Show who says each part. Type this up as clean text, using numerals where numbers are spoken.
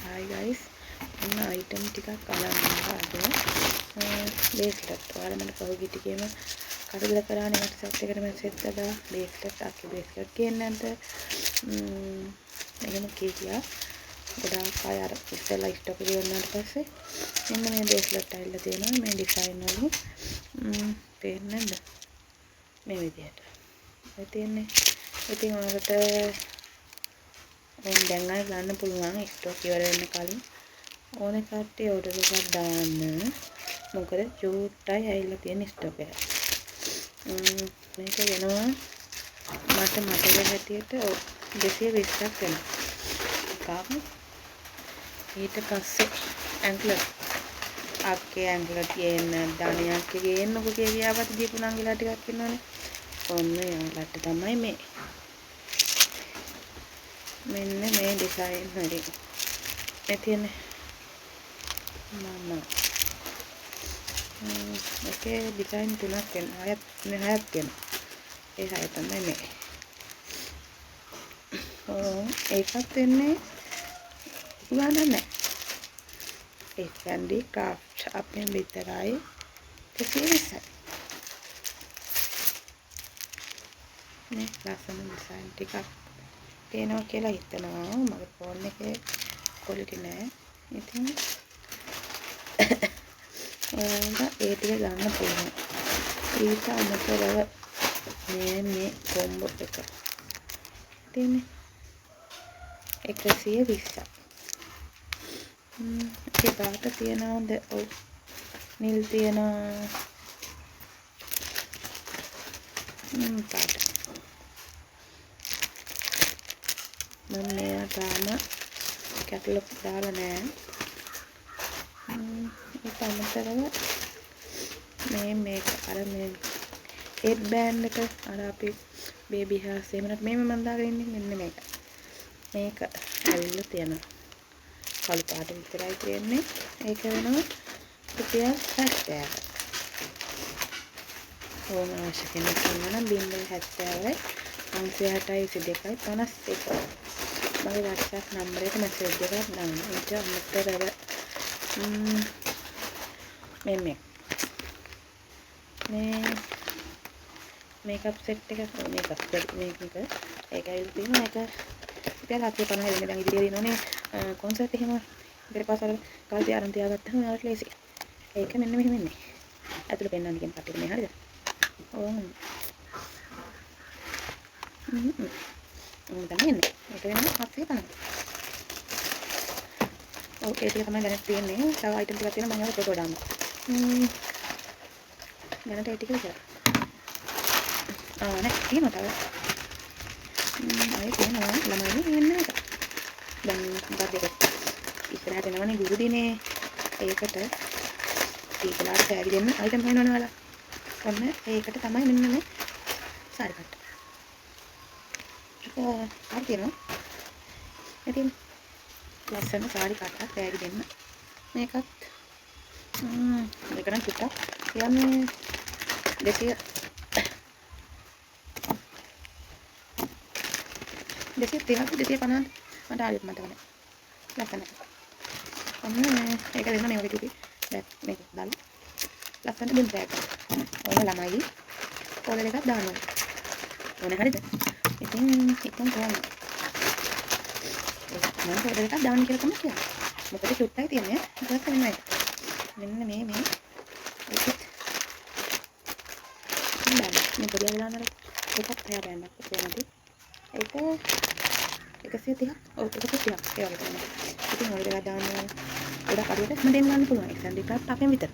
Speaker 1: Hi guys, මම item ටිකක් අරන් ආවා අද. bracelet. ඔයාලා මට පහුගිය ටිකේම කඩලා කරානේ WhatsApp එකට message දාලා bracelet අක්කේ bracelet කියන්නේ නැද්ද? එහෙම කිව්වා. ගොඩාක් අය අර ඉස්සෙල්ලා ස්ටොක් එකේ වුණාට පස්සේ මෙන්න මේ bracelet ඇවිල්ලා තියෙනවා මේ ඩිසයින් වලින්. තේරෙන්නේ නැද්ද? මේ විදිහට. ඔය තියන්නේ. ඉතින් ඔයාලට දැන් ආයෙ ගන්න පුළුවන් ස්ටොක් ඉවර වෙන්න කලින් ඕනේ කට්ටිය ඕඩර් එකක් දාන්න. මොකද ජූට්ටයි ඇවිල්ලා තියෙන ස්ටොක් එක. මේක වෙනවා මට මතක හැටියට 220ක් වෙනවා. ඊට පස්සේ ඇන්ක්ලර් අක්කේ ඇන්ක්ලර් ගේන්න ධානියක් ගේන්නකෝ කියාවත් දීපු නංගිලා ටිකක් ඉන්නවනේ. ඔන්න යාලට තමයි මේ මෙන්න මේ ඩිසයින් වලින් මේ තියෙන්නේ මම මේකේ ඩිසයින් තුනක් වෙනවා හයක් වෙනවා ඒ හය තමයි මේ ඒකත් වෙන්නේ ගානක් නැහැ ඒ කැන්ඩි ක්‍රාෆ්ට් අපෙන් විතරයි 220යි මේ ලස්සන ඩිසයින් ටිකක් පේනවා කියලා හිතනවා මගේ ෆෝන් එකේ ක්වොලිටි නෑ ඉතින් ඒ ටික ගන්න පුළුවන් ඊට අමතරව මේ කොම්බෝ එක තියෙන්නේ 120ක් ඒ පාට තියනවාද ඔව් නිල් තියනවා පාට මම මේවා තාම කැටලොග් දාලා නෑ. ඒක අමතරව මේක අර මේ හෙඩ් බෑන්ඩ් එක අර අපි බේබි හාස් එහෙමනත් මේව මම දාගෙන ඉන්නේ මෙන්න මේක. මේක ඇවිල්ලා තියෙනවා. කළු පාට විතරයි තියෙන්නේ. ඒක වෙනවා රුපියල් 70ක්. ඕන අවශ්‍ය කෙනෙක් ඉන්නවා නම් 070යි 962යි 51. මගේ WhatsApp නම්බර් එකට මැසේජ් එකක් දාන්න. ඊට අමතරව මේ මේකප් සෙට් එකක් මේකප් මේක ඒක ඇවිල්ලා තියෙනවා ඒක රුපියල් 750 වෙන දැන් ඉදිරියේ දිනෝනේ කොන්සර්ට් එහෙම ඉතින් පාසල් කාලේ ආරම්භ තියාගත්තම ඔයාලට ලේසි. ඒක මෙන්න මෙහෙම ඉන්නේ. ඇතුළේ පෙන්නන්න කියන කට්ටිය මේ හරියද? ඕම්. තමයි එන්නේ. ඒක වෙනවා 750. ඔව් ඒ ටික තමයි දැනට තියෙන්නේ. තව අයිටම් ටිකක් තියෙනවා මම ඒවා ෆොටෝ දාන්න. දැනට ඒ ටික විතරයි. නෑ තියෙනවා තව. අය තියෙනවා ළමයි වෙන්න එක. දැන් මොකක්ද ඒක? ඉස්සරහට එනවනේ ගුරු දිනේ. ඒකට ටීචර්ලාට සෑරි දෙන්න අයිටම් හොයනවනේ ඔයාලා. ඔන්න ඒකට තමයි මෙන්න මේ සාරි කට්ට. හරි තියෙනවා. ඉතින් ලස්සන සාරි කට්ටක් තෑගි දෙන්න. මේකත් මේක නම් චුට්ටක් කියන්නේ 230ක් මට ආයෙත් මතක නැහැ. ලස්සනයි. ඔන්න ඒක දෙන්න මේ වගේ ටිකේ බෑග් මේක දාලා ලස්සන බිම් බෑග්. ඕන ළමයි පොළ එකක් දානවා. ඕනේ හරිද? ඉතින් කොහොමද? මම පොළ එකක් දාන්න කියලා තමයි කියන්නේ. මොකද චුට්ටයි තියන්නේ. මොකක්ද වෙන්නේ? මෙන්න මේ ඒකත් මේ පොඩි අල්ලානර එකක් තය බෑන්ඩක් තියෙනවා. ඒක 130ක්. ඔව් 130ක් ඒ වගේ තමයි. ඉතින් ඔය දෙක දාන්න ගොඩක් අඩුවට මම දෙන්න පුළුවන්. එක්සන් ඩිකාට් අපෙන් විතර.